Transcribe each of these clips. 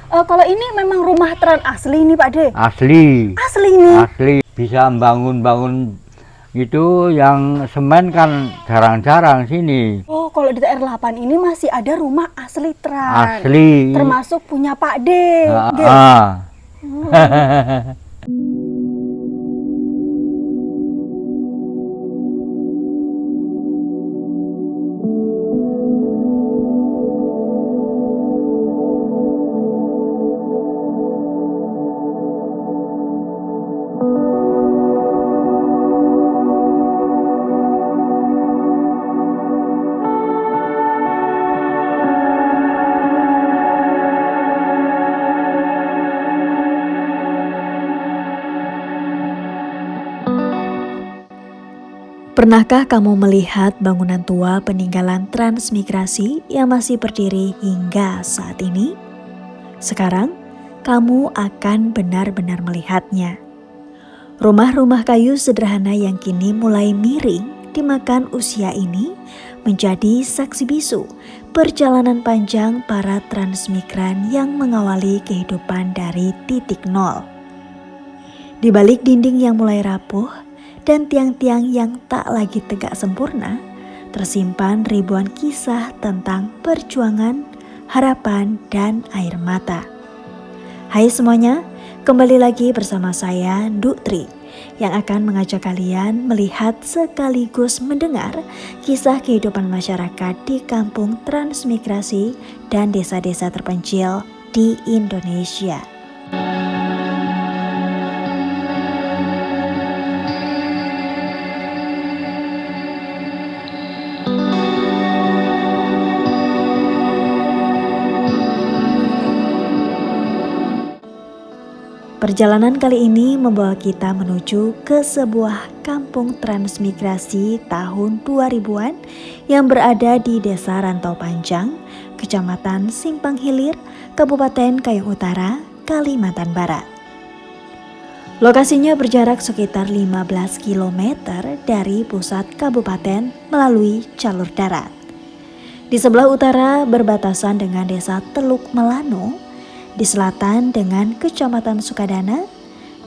Kalau ini memang rumah Tran asli nih Pak De? Asli, Asli nih? asli. Bisa bangun-bangun gitu, yang semen kan jarang-jarang sini. Oh, kalau di TR8 ini masih ada rumah asli Tran. Asli. Termasuk punya Pak De. Nggih. Pernahkah kamu melihat bangunan tua peninggalan transmigrasi yang masih berdiri hingga saat ini? Sekarang, kamu akan benar-benar melihatnya. Rumah-rumah kayu sederhana yang kini mulai miring dimakan usia ini menjadi saksi bisu perjalanan panjang para transmigran yang mengawali kehidupan dari titik nol. Di balik dinding yang mulai rapuh dan tiang-tiang yang tak lagi tegak sempurna, tersimpan ribuan kisah tentang perjuangan, harapan, dan air mata. Hai semuanya, kembali lagi bersama saya, Nduk Tri, yang akan mengajak kalian melihat sekaligus mendengar kisah kehidupan masyarakat di kampung transmigrasi dan desa-desa terpencil di Indonesia. Perjalanan kali ini membawa kita menuju ke sebuah kampung transmigrasi tahun 2000-an yang berada di Desa Rantau Panjang, Kecamatan Simpang Hilir, Kabupaten Kayong Utara, Kalimantan Barat. Lokasinya berjarak sekitar 15 km dari pusat kabupaten melalui jalur darat. Di sebelah utara berbatasan dengan Desa Teluk Melano, di selatan dengan Kecamatan Sukadana,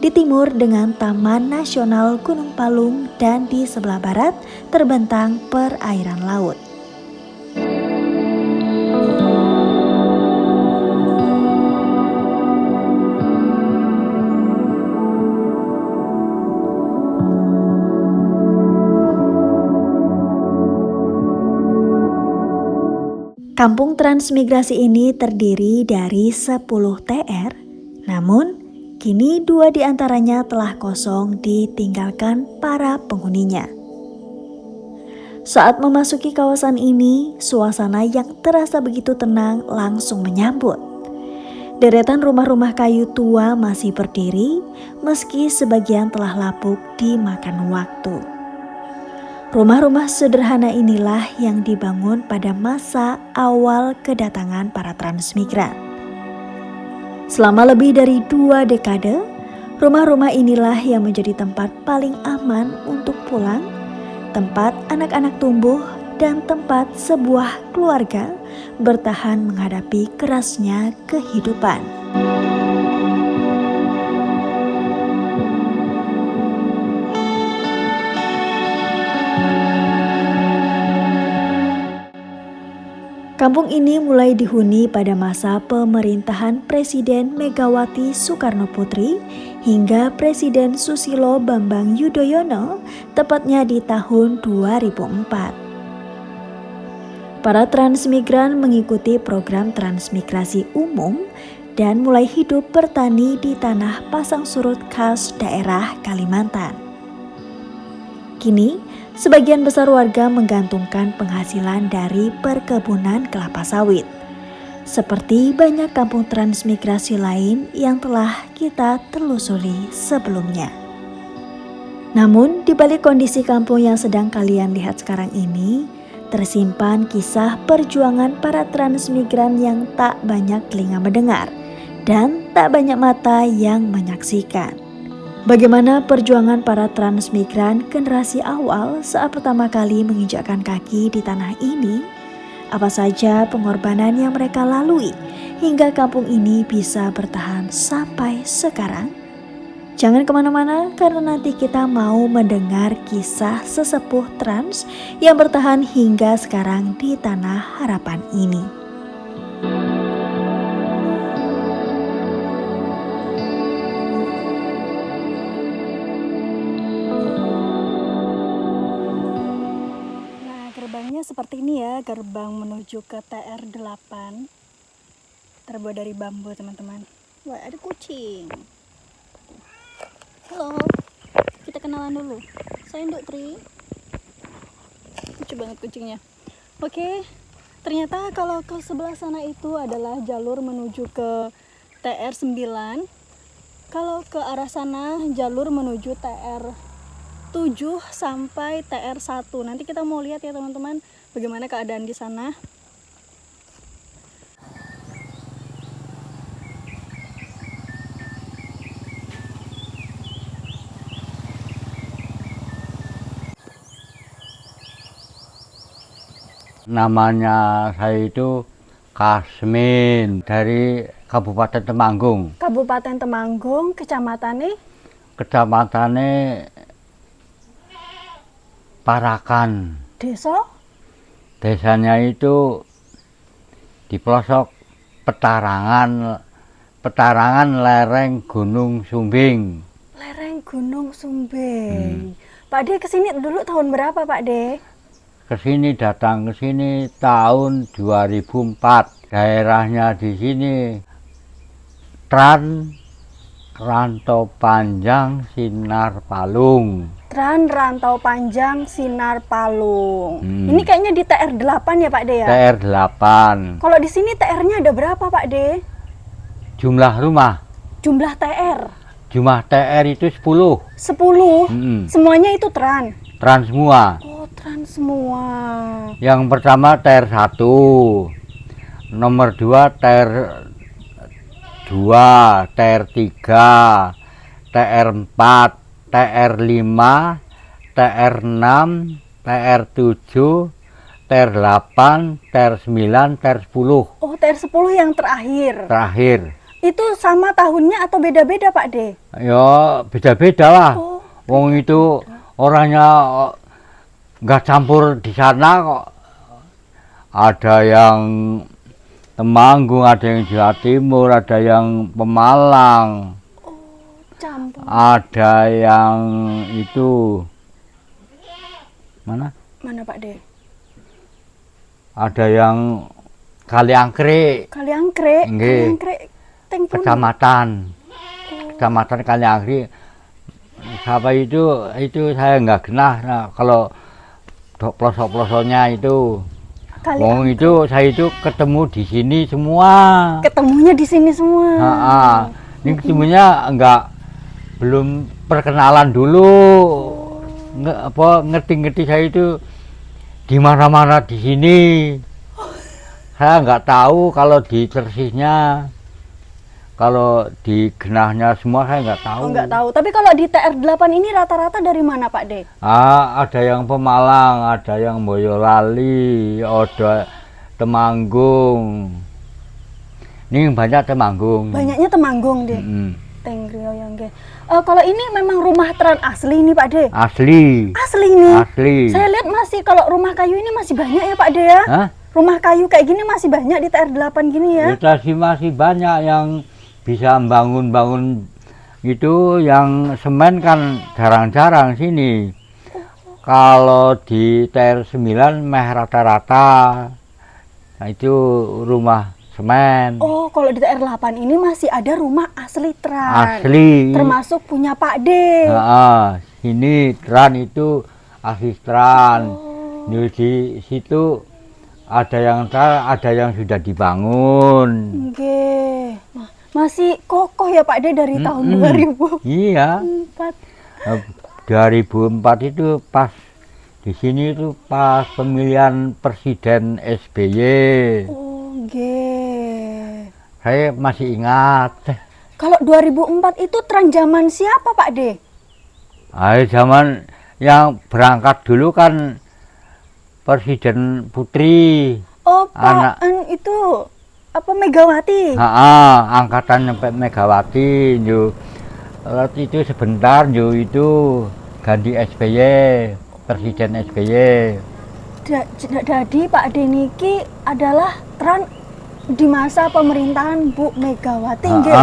di timur dengan Taman Nasional Gunung Palung, dan di sebelah barat terbentang perairan laut. Kampung transmigrasi ini terdiri dari 10 TR, namun kini 2 diantaranya telah kosong ditinggalkan para penghuninya. Saat memasuki kawasan ini, suasana yang terasa begitu tenang langsung menyambut. Deretan rumah-rumah kayu tua masih berdiri, meski sebagian telah lapuk dimakan waktu. Rumah-rumah sederhana inilah yang dibangun pada masa awal kedatangan para transmigran. Selama lebih dari 2 dekade, rumah-rumah inilah yang menjadi tempat paling aman untuk pulang, tempat anak-anak tumbuh, dan tempat sebuah keluarga bertahan menghadapi kerasnya kehidupan. Kampung ini mulai dihuni pada masa pemerintahan Presiden Megawati Soekarno Putri hingga Presiden Susilo Bambang Yudhoyono, tepatnya di tahun 2004. Para transmigran mengikuti program transmigrasi umum dan mulai hidup bertani di tanah pasang surut khas daerah Kalimantan. Kini, sebagian besar warga menggantungkan penghasilan dari perkebunan kelapa sawit. Seperti banyak kampung transmigrasi lain yang telah kita telusuri sebelumnya. Namun, di balik kondisi kampung yang sedang kalian lihat sekarang ini, tersimpan kisah perjuangan para transmigran yang tak banyak telinga mendengar dan tak banyak mata yang menyaksikan. Bagaimana perjuangan para transmigran generasi awal saat pertama kali menginjakkan kaki di tanah ini Apa saja pengorbanan yang mereka lalui hingga kampung ini bisa bertahan sampai sekarang? Jangan kemana-mana karena nanti kita mau mendengar kisah sesepuh Trans yang bertahan hingga sekarang di Tanah Harapan ini. Nah, gerbangnya seperti ini ya, gerbang menuju ke TR8. Terbuat dari bambu, teman-teman. Wah, ada kucing. Halo, kita kenalan dulu. Saya Nduk Tri. Lucu banget kucingnya. Oke, ternyata kalau ke sebelah sana itu adalah jalur menuju ke TR9. Kalau ke arah sana jalur menuju TR7 sampai TR1. Nanti kita mau lihat ya teman-teman bagaimana keadaan di sana. Namanya saya itu Kasmin dari Kabupaten Temanggung. Kabupaten Temanggung, kecamatannya Kecamatannya Parakan. desa Desanya itu di pelosok petarangan lereng Gunung Sumbing. lereng Gunung Sumbing. Pak De kesini dulu tahun berapa Pak De? Datang ke sini tahun 2004. Daerahnya di sini Rantau Panjang Sinar Palung. Rantau Panjang Sinar Palung. Ini kayaknya di TR8 ya Pak De ya? TR8. Kalau di sini TR-nya ada berapa Pak De? Jumlah rumah. Jumlah TR? Jumlah TR itu 10. 10? Semuanya itu Tran? Trans semua. Oh, Tran semua. Yang pertama TR1. Nomor 2 TR2, TR3, TR4, TR5, TR6, TR7, TR8, TR9, TR10. Oh, TR10 yang terakhir. Terakhir. Itu sama tahunnya atau beda-beda Pak De? Ya beda-beda lah. Oh, Wong itu orangnya nggak campur di sana kok. Ada yang Temanggung, ada yang Jawa Timur, ada yang Pemalang. campur. Ada yang itu mana? Mana Pak De? Ada yang Kaliangkrik, Kaliangkrik. Nggih. Kaliangkrik. Teng pundi? Kecamatan Kaliangkrik. Siapa itu saya nggak kenal. Nah, kalau pelosok-pelosoknya itu, wong itu saya itu ketemu di sini semua. Ketemunya di sini semua. Ini ketemunya belum perkenalan dulu. Ngerti saya itu di mana-mana di sini. Saya nggak tahu kalau di Tersisnya, kalau di Genahnya semua saya nggak tahu. Oh, nggak tahu. Tapi kalau di TR8 ini rata-rata dari mana Pak De? Ada yang Pemalang, ada yang Boyolali, ada Temanggung. Ini banyak Temanggung. Banyaknya Temanggung deh. Tengrio yang kalau ini memang rumah Tran asli nih Pak De? Asli. Asli nih. Asli. Saya lihat masih kalau rumah kayu ini masih banyak ya Pak De ya? Hah? Rumah kayu kayak gini masih banyak di TR8 gini ya? Masih banyak yang bisa bangun-bangun itu, yang semen kan jarang-jarang sini. Kalau di TR9 meh rata-rata. Nah, itu rumah semen. Oh, kalau di TR8 ini masih ada rumah asli Tran. Asli. Termasuk punya Pak D. Ini Tran itu asli Tran. Di situ ada yang sudah dibangun. Oke. Masih kokoh ya Pak D dari tahun 2004. Iya. 2004 itu pas di sini itu pas pemilihan Presiden SBY. Oke. Saya masih ingat. Kalau 2004 itu Tran zaman siapa Pak D? Zaman yang berangkat dulu kan Presiden Putri. Oh, Anak. itu apa Megawati? Angkatan sampai Megawati yo. Waktu itu sebentar yo itu ganti SBY, Presiden SBY. Jadi Pak De niki adalah Tran di masa pemerintahan Bu Megawati nggih.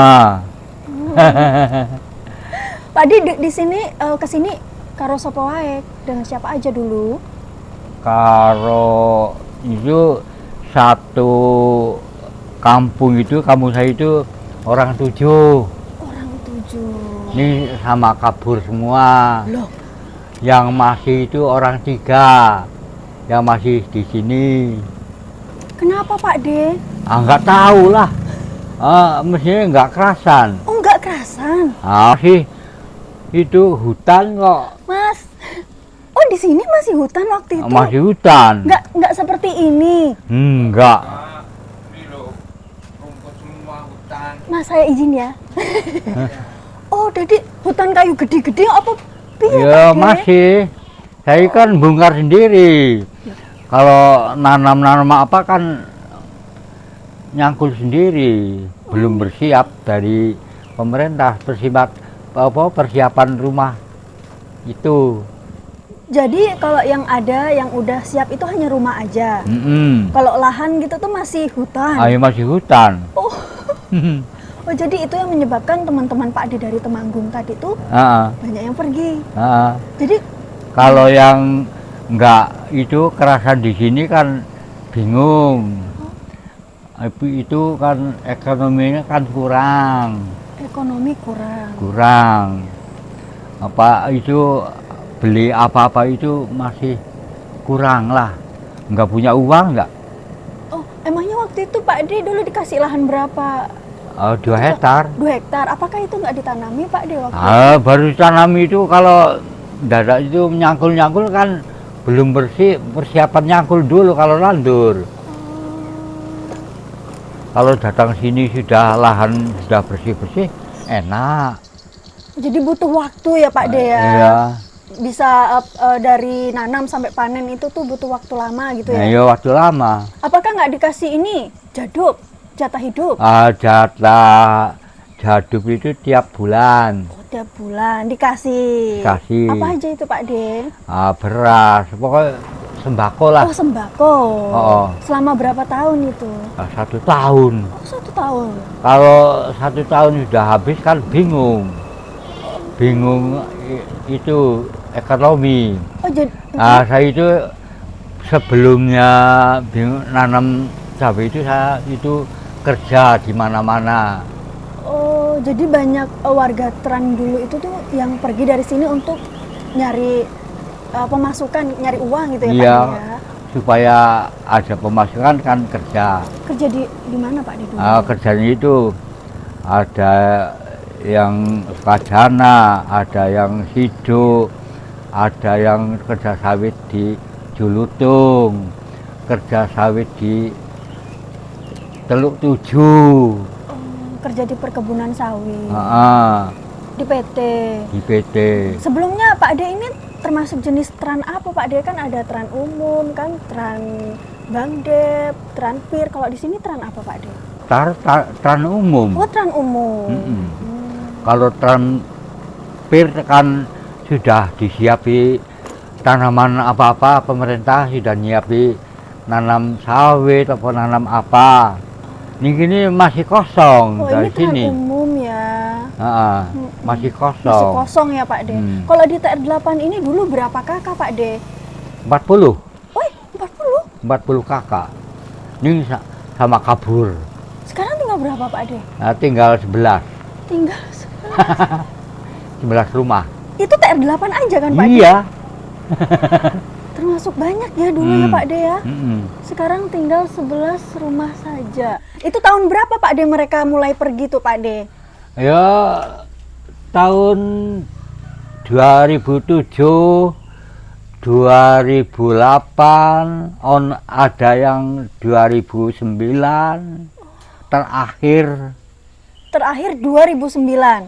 Pak De di sini kesini karo sapa wae, dengan siapa aja dulu? Karo itu satu kampung saya itu orang 7. Orang 7. Ini sama kabur semua. Loh, Yang masih itu orang 3. Yang masih di sini. kenapa Pak De? Nggak tahu lah. Mestinya nggak kerasan. Oh, nggak kerasan. Sih itu hutan kok. Mas. Oh, di sini masih hutan waktu itu. Masih hutan. Nggak seperti ini. Enggak. Mas, saya izin ya. Oh, jadi hutan kayu gede-gede apa piye, Ya Pak De? masih. Saya kan bongkar sendiri. Kalau nanam-nanam apa kan nyangkul sendiri. Belum bersiap dari pemerintah persiapan rumah itu. Jadi kalau yang ada yang udah siap itu hanya rumah aja. Kalau lahan gitu tuh masih hutan. Ayo masih hutan. Oh. Oh, jadi itu yang menyebabkan teman-teman Pak De dari Temanggung tadi tuh banyak yang pergi. Jadi Kalau yang enggak itu kerasan di sini kan bingung. Itu kan ekonominya kan kurang. ekonomi kurang. Kurang. Apa itu beli apa-apa itu masih kurang lah. Enggak punya uang enggak? Oh, emangnya waktu itu Pak De dulu dikasih lahan berapa? 2 hektar. 2 hektar. Apakah itu nggak ditanami Pak De waktu itu? Baru tanam itu kalau dadak itu nyangkul-nyangkul kan belum bersih, persiapan nyangkul dulu kalau landur. Kalau datang sini sudah lahan sudah bersih-bersih, enak. Jadi butuh waktu ya Pak De ya? Iya. Bisa dari nanam sampai panen itu tuh butuh waktu lama gitu ya? Iya waktu lama. Apakah nggak dikasih ini jatah hidup? Jatah jaduk itu tiap bulan. Oh, tiap bulan dikasih. Kasih. Apa aja itu Pak De? Beras, pokoknya sembako lah. Oh, sembako. Oh. Selama berapa tahun itu? 1 tahun. Oh, 1 tahun. Kalau 1 tahun sudah habis kan bingung. Bingung itu ekonomi. Oh, jadi Saya itu sebelumnya bingung nanam cabai itu saya itu kerja di mana-mana. oh, jadi banyak warga Tran dulu itu tuh yang pergi dari sini untuk nyari pemasukan, nyari uang gitu ya Iya, Pak De ya? supaya ada pemasukan kan kerja. Kerja di mana Pak De dulu? Kerjanya itu ada yang Sukadana, ada yang Sido, ada yang kerja sawit di Julutung, kerja sawit di Teluk 7. Kerja di perkebunan sawit. Di PT. Di PT. Sebelumnya Pak De ini termasuk jenis tran apa Pak De? Kan ada tran umum, kan tran Bangdep, tran Pir. Kalau di sini tran apa Pak De? Tran umum. Oh, tran umum. Kalau tran Pir kan sudah disiapi tanaman apa-apa, pemerintah sudah nyiapi nanam sawit atau nanam apa. Ini masih kosong Oh, dari ini tran sini. umum ya. Masih Masih kosong. kosong ya Pak De. Kalau di TR8 ini dulu berapa kakak Pak De? 40. Woi, 40. 40 kakak. Ini sama kabur. Sekarang tinggal berapa Pak De? Tinggal 11. Tinggal 11 rumah. Itu TR8 aja kan Pak De? Iya. Termasuk banyak ya dulu ya Pak De ya? Sekarang tinggal 11 rumah saja. Itu tahun berapa Pak De mereka mulai pergi tuh Pak De? Ya tahun 2007, 2008, ada yang 2009, terakhir. Terakhir 2009.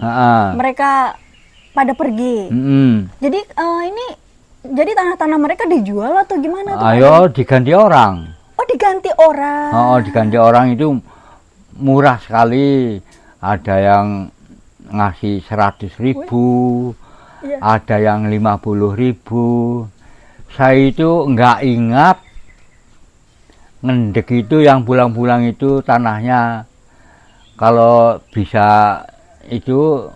Mereka pada pergi. Jadi ini jadi tanah-tanah mereka dijual atau gimana tuh? Pak Ayo De? diganti orang. Oh, diganti diganti orang. Oh, diganti orang itu murah sekali. Ada yang ngasih 100.000, Iya. ada yang 50.000. Saya itu nggak ingat ngendek itu yang pulang-pulang itu tanahnya. Kalau bisa itu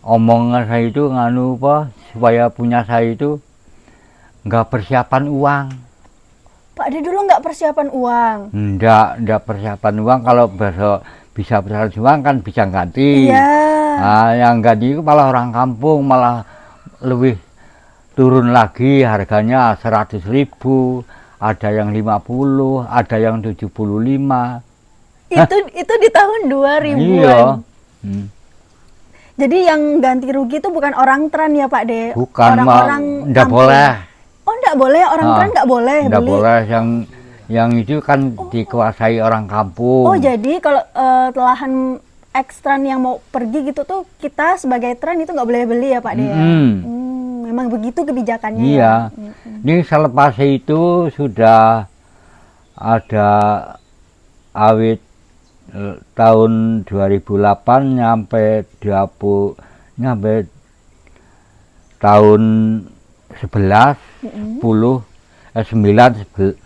omongan saya itu nganu apa supaya punya saya itu nggak persiapan uang. Pak De dulu nggak persiapan uang. Nggak persiapan uang. Kalau besok bisa persiapan uang kan bisa ganti. Iya. Nah, yang ganti itu malah orang kampung, malah lebih turun lagi harganya 100.000, ada yang 50, ada yang 75. Itu di tahun 2000-an. Iya. Jadi yang ganti rugi itu bukan orang tran ya Pak De? Bukan, orang-orang nggak kampung. boleh. Oh, nggak boleh, orang tran nggak boleh Nggak beli. boleh, yang itu kan dikuasai orang kampung. Oh, jadi kalau lahan ekstran yang mau pergi gitu tuh kita sebagai tran itu nggak boleh beli ya Pak De? Ya? Memang begitu kebijakannya Iya. ya? Ini selepas itu sudah ada awit tahun 2008 nyampe tahun 11, 10, 9, 10,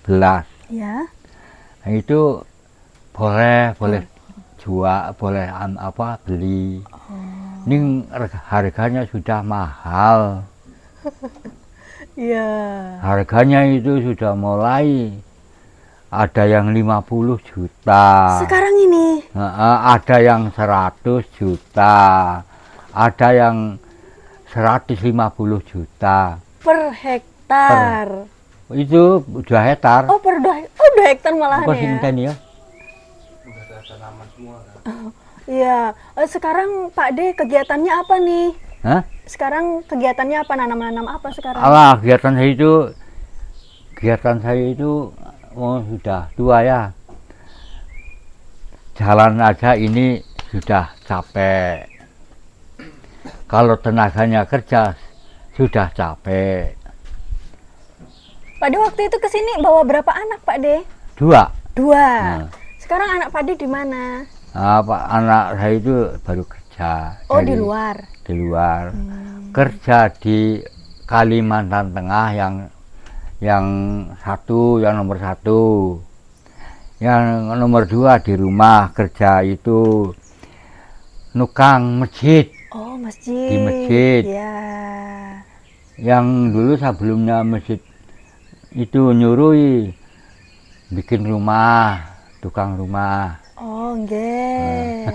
11. Ya. Nah, itu boleh jual, boleh beli. Ini harganya sudah mahal. Iya. Harganya itu sudah mulai ada yang 50 juta. Sekarang ini Ada yang 100 juta. Ada yang 150 juta. per hektar. Itu udah hektar. Oh, per 2 hektar malahan Apa ya? sinten ya? Iya. Sekarang Pak De kegiatannya apa nih? Hah? Sekarang kegiatannya apa? Nanam-nanam apa sekarang? Alah, kegiatan saya itu sudah tua ya. Jalan aja ini sudah capek. Kalau tenaganya kerja sudah capek. Pak De waktu itu kesini bawa berapa anak Pak De? 2. 2. Nah. Sekarang anak Pak De di mana? Anak saya itu baru kerja. Oh, di luar. Di luar. Kerja di Kalimantan Tengah yang nomor 1. Yang nomor 2 di rumah kerja itu nukang masjid. Oh, masjid. Di masjid. Ya. Yang dulu sebelumnya masjid itu nyuruh bikin rumah, tukang rumah. Oh, nggih.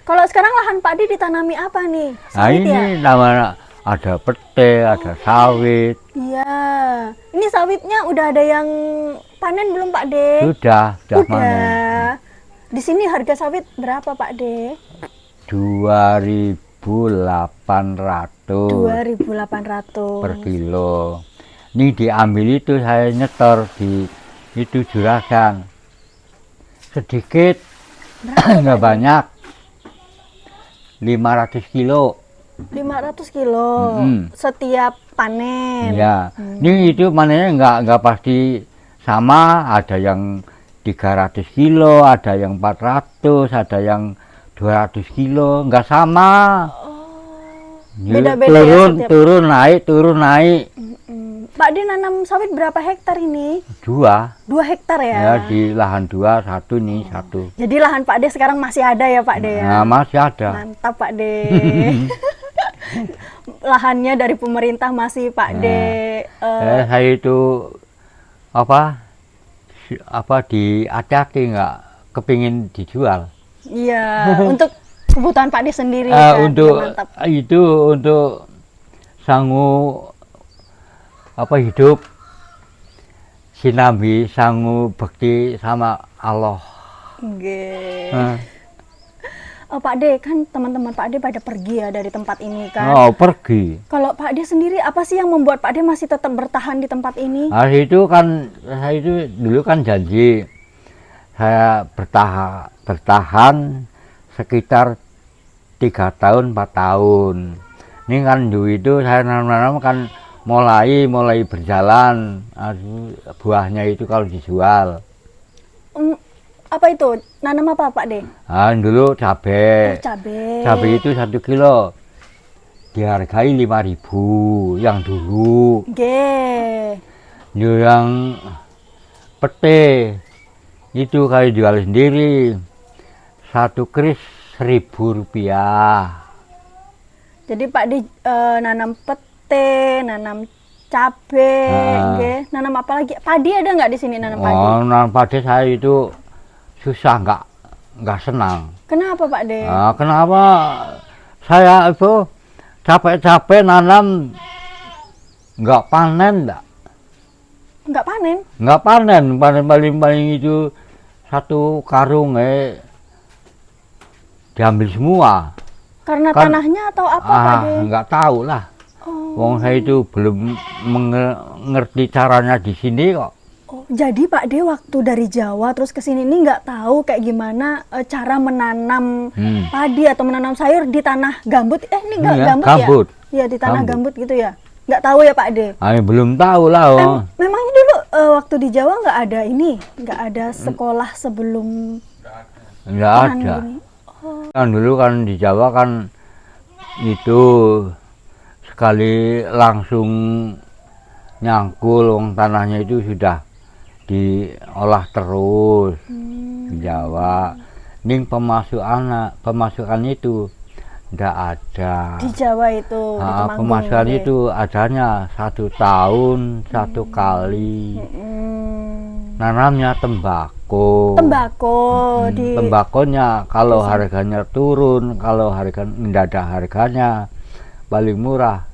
Kalau sekarang lahan Pak De ditanami apa nih? Nah, Sawit ya? ini namanya ada pete, ada sawit. Iya. Ini sawitnya udah ada yang panen belum Pak De? Sudah panen. Udah. Di sini harga sawit berapa Pak De? 2.800 2.800 per kilo. Ini diambil itu saya nyetor di itu juragan. Sedikit, nggak banyak. 500 kilo. 500 kilo setiap panen. Ya, ini itu panennya nggak pasti sama. Ada yang 300 kilo, ada yang 400, ada yang 200 kilo, nggak sama. Beda-beda ya setiap. Turun naik. Pak De nanam sawit berapa hektar ini? 2. 2 hektar ya? Ya, di lahan 2, 1 nih, 1. Jadi lahan Pak De sekarang masih ada ya Pak De ya? Nah, masih ada. Mantap Pak De. Lahannya dari pemerintah masih Pak De. Saya itu hati-hati nggak kepingin dijual. Iya, untuk kebutuhan Pak De sendiri kan? Untuk Mantap. itu untuk sanggup hidup sinambi, sanggup bakti sama Allah. Oke. Nah. Pak De, kan teman-teman Pak De pada pergi ya dari tempat ini kan? Oh, pergi. Kalau Pak De sendiri, apa sih yang membuat Pak De masih tetap bertahan di tempat ini? Nah, saya itu dulu kan janji saya bertahan sekitar 3 tahun 4 tahun. Ini kan dulu itu saya nanam kan mulai berjalan buahnya itu kalau dijual. Apa itu? Nanam apa Pak De? Dulu cabai. Cabai. Cabai itu 1 kilo dihargai 5.000 yang dulu. Yang pete itu kalau jual sendiri 1 kris Rp1.000. Jadi Pak De nanam pete, nanam cabai, nanam apa lagi? Padi ada nggak di sini nanam padi? Nanam padi saya itu susah, nggak senang. Kenapa Pak De? Kenapa saya itu capek-capek nanam nggak panen, Nggak panen? Nggak panen, paling itu 1 karung diambil semua. Karena tanahnya atau apa Pak De? Nggak tahu lah. Wong saya itu belum mengerti caranya di sini kok. Jadi Pak De waktu dari Jawa terus ke sini ini nggak tahu kayak gimana cara menanam padi atau menanam sayur di tanah gambut. Ini gambut ya? Ya di tanah gambut gitu ya? Nggak tahu ya Pak De? Belum tahu lah. Memangnya dulu waktu di Jawa nggak ada nggak ada sekolah sebelum? Nggak ada. Kan dulu kan di Jawa kan itu sekali langsung nyangkul, tanahnya itu sudah diolah terus di Jawa. Ning pemasukan itu ndak ada. Di Jawa itu. Pemasukan itu adanya 1 tahun 1 kali. Nanamnya tembakau. Tembakonya kalau harganya turun, kalau nggak ada harganya paling murah,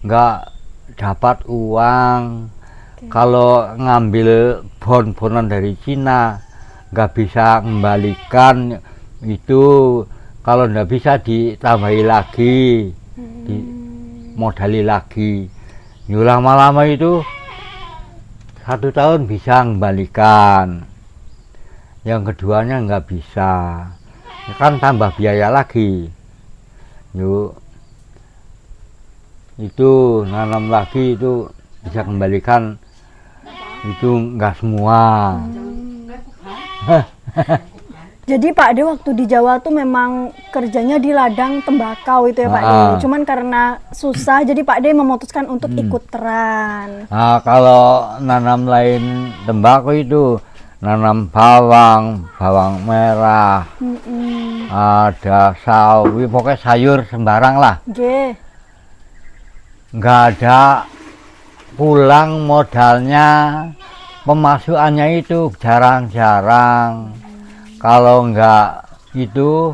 nggak dapat uang. Kalau ngambil bon-bonan dari Cina nggak bisa kembalikan itu, kalau nggak bisa ditambahi lagi, dimodali lagi. Lama-lama itu 1 tahun bisa kembalikan, yang keduanya nggak bisa, kan tambah biaya lagi. Itu nanam lagi itu bisa kembalikan, itu nggak semua. Jadi Pak De waktu di Jawa tuh memang kerjanya di ladang tembakau itu ya Pak De. Cuman karena susah jadi Pak De memutuskan untuk ikut teran. Kalau nanam lain tembakau itu nanam bawang merah, ada sawi, pokoknya sayur sembarang lah. Nggak ada pulang modalnya, pemasukannya itu jarang-jarang. Kalau enggak itu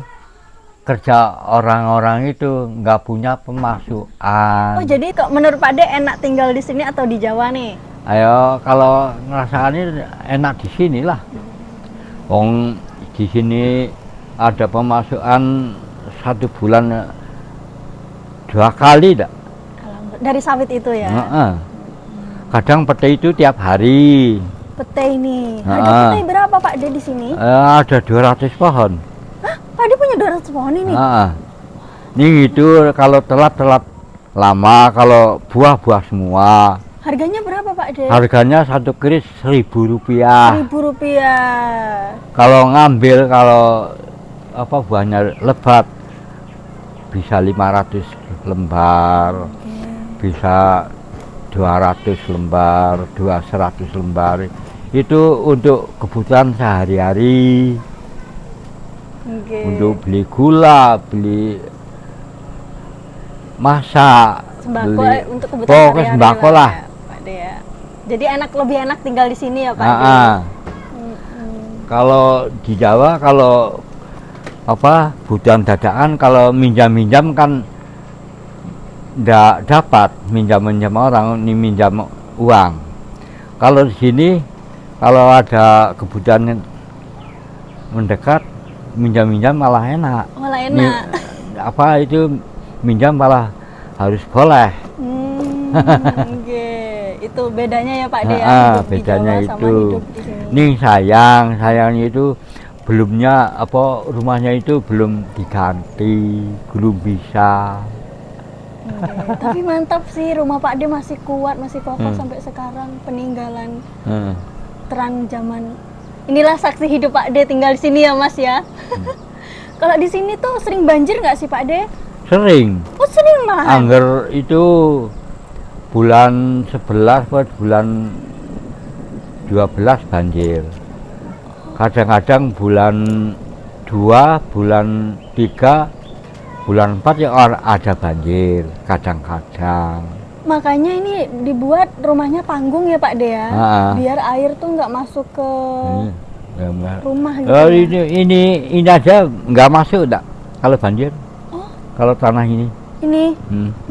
kerja orang-orang itu nggak punya pemasukan. Jadi kok menurut Pak De enak tinggal di sini atau di Jawa nih? Ayo, kalau ngerasakan ini enak di sini lah. Wong di sini ada pemasukan 1 bulan 2 kali dak. Dari sawit itu ya? Kadang pete itu tiap hari. Pete ini. Harga pete berapa Pak De di sini? Ada 200 pohon. Hah? Pak De punya 200 pohon ini? Ini itu kalau telat lama, kalau buah semua. Harganya berapa Pak De? Harganya 1 kris Rp1.000. Kalau ngambil, kalau buahnya lebat bisa 500 lembar, bisa 200 lembar, 200 lembar. Itu untuk kebutuhan sehari-hari. Untuk beli gula, beli masak, sembako, beli untuk kebutuhan sembako lah. Pak De ya. Jadi lebih enak tinggal di sini ya Pak De. Kalau di Jawa, kalau kebutuhan dadakan, kalau minjam kan ndak dapat, minjam orang, ini minjam uang. Kalau di sini kalau ada kebutuhan mendekat, minjam malah enak. Itu minjam malah harus boleh. Itu bedanya ya Pak De ya. Bedanya itu. Nih sayangnya itu rumahnya itu belum diganti, belum bisa. Oke, tapi mantap sih rumah Pak D masih kuat, masih kokoh sampai sekarang, peninggalan Tran zaman. Inilah saksi hidup Pak D tinggal di sini ya Mas ya. Kalau di sini tuh sering banjir nggak sih Pak D? Sering. Oh sering malahan. Angger itu bulan 11 buat bulan 12 banjir. Kadang-kadang bulan 2, bulan 3, bulan 4 ya ada banjir kadang-kadang. Makanya ini dibuat rumahnya panggung ya Pak D ya, biar air tuh nggak masuk ke rumah gitu. Oh, ini aja nggak masuk enggak kalau banjir. Oh. Kalau tanah ini. Ini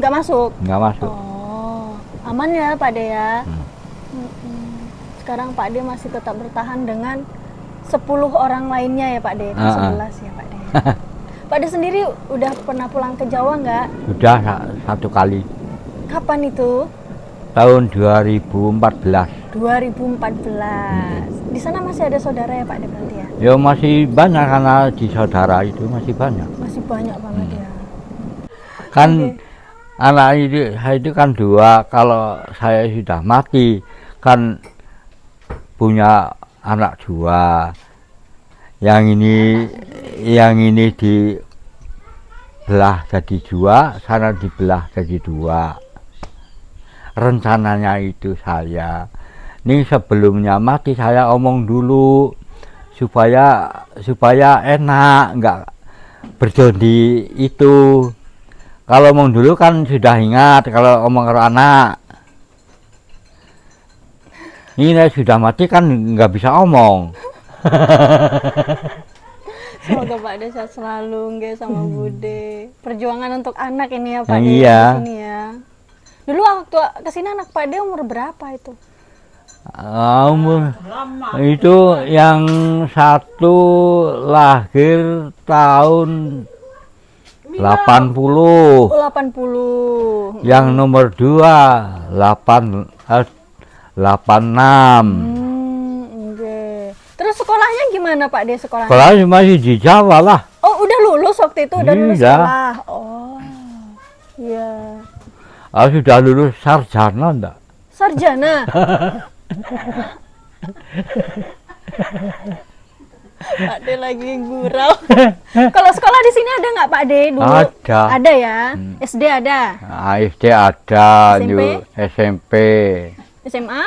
nggak masuk. Nggak masuk. Oh, aman ya Pak D ya. Sekarang Pak D masih tetap bertahan dengan 10 orang lainnya ya Pak D, 11 ya Pak D. Pak D sendiri udah pernah pulang ke Jawa nggak? Sudah satu kali. Kapan itu? Tahun 2014. 2014. Di sana masih ada saudara ya Pak D berarti ya? Ya masih banyak karena di saudara itu masih banyak. Masih banyak banget ya. Kan anak itu kan 2, kalau saya sudah mati kan punya anak 2. Yang ini dibelah jadi 2, sana dibelah jadi 2. Rencananya itu saya. Ini sebelumnya mati saya omong dulu supaya enak, nggak berjodi itu. Kalau omong dulu kan sudah ingat kalau omong ke anak. Ini sudah mati kan nggak bisa omong. Semoga Pak D sehat selalu nggak sama Bude. Perjuangan untuk anak ini ya Pak D Iya. di sini ya. Dulu waktu kesini anak Pak D umur berapa itu? Umur itu yang satu lahir tahun 80. 80. Yang nomor 2 86. Oke. Terus sekolahnya gimana Pak D sekolahnya? Sekolahnya masih di Jawa lah. Oh, udah lulus waktu itu, udah lulus Iya. sekolah. Oh. Iya. Sudah lulus sarjana enggak? Sarjana. Pak D lagi gurau. Kalau sekolah di sini ada nggak Pak D dulu? Ada. Ada ya. SD ada. SD ada, SMP? SMP, SMA?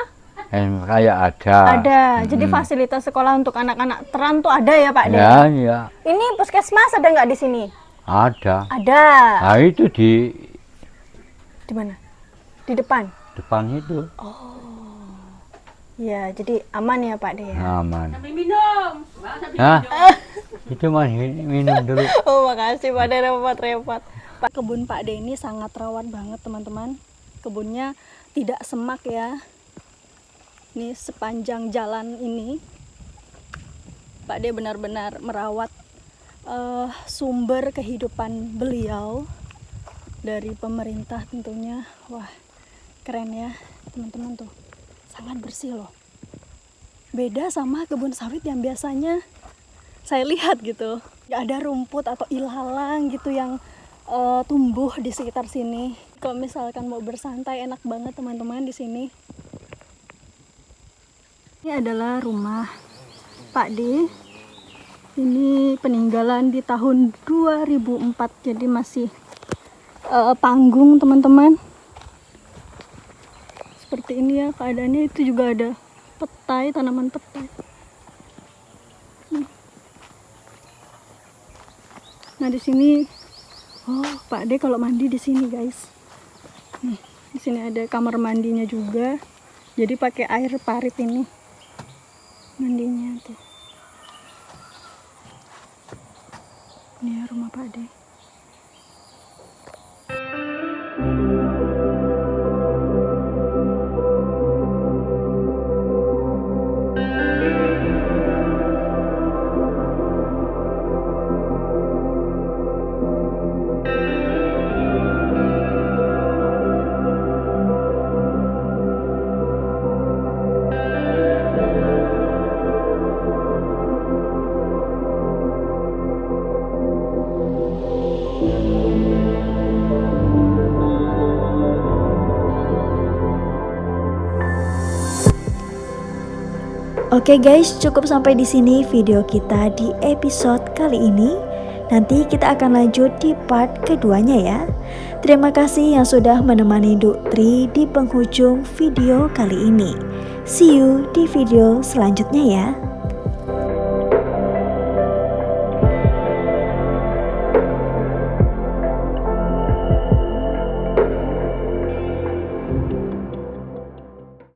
SMK ya ada. Ada. Jadi fasilitas sekolah untuk anak-anak Tran tuh ada ya Pak D? Ya, ya. Ini puskesmas ada nggak di sini? Ada. Ada. Nah itu di mana? Di depan. depan itu. Ya, jadi aman ya Pak D ya. Aman. Minum. Hah? Itu masih minum dulu. Oh, makasih Pak D, repot-repot. Pak, kebun Pak D ini sangat rawat banget teman-teman. Kebunnya tidak semak ya. Ini sepanjang jalan ini Pak D benar-benar merawat sumber kehidupan beliau dari pemerintah tentunya. Wah, keren ya teman-teman tuh. Sangat bersih loh. Beda sama kebun sawit yang biasanya saya lihat gitu. Gak ada rumput atau ilalang gitu yang tumbuh di sekitar sini. Kalau misalkan mau bersantai enak banget teman-teman di sini. Ini adalah rumah Pak D. Ini peninggalan di tahun 2004, jadi masih panggung teman-teman. Seperti ini ya keadaannya. Itu juga ada petai, tanaman petai. Nah di sini, Pak D kalau mandi di sini guys. Nih, di sini ada kamar mandinya juga. Jadi pakai air parit ini mandinya tuh. Ini ya rumah Pak D. Oke guys, cukup sampai di sini video kita di episode kali ini. Nanti kita akan lanjut di part keduanya ya. Terima kasih yang sudah menemani Nduk Tri di penghujung video kali ini. See you di video selanjutnya ya.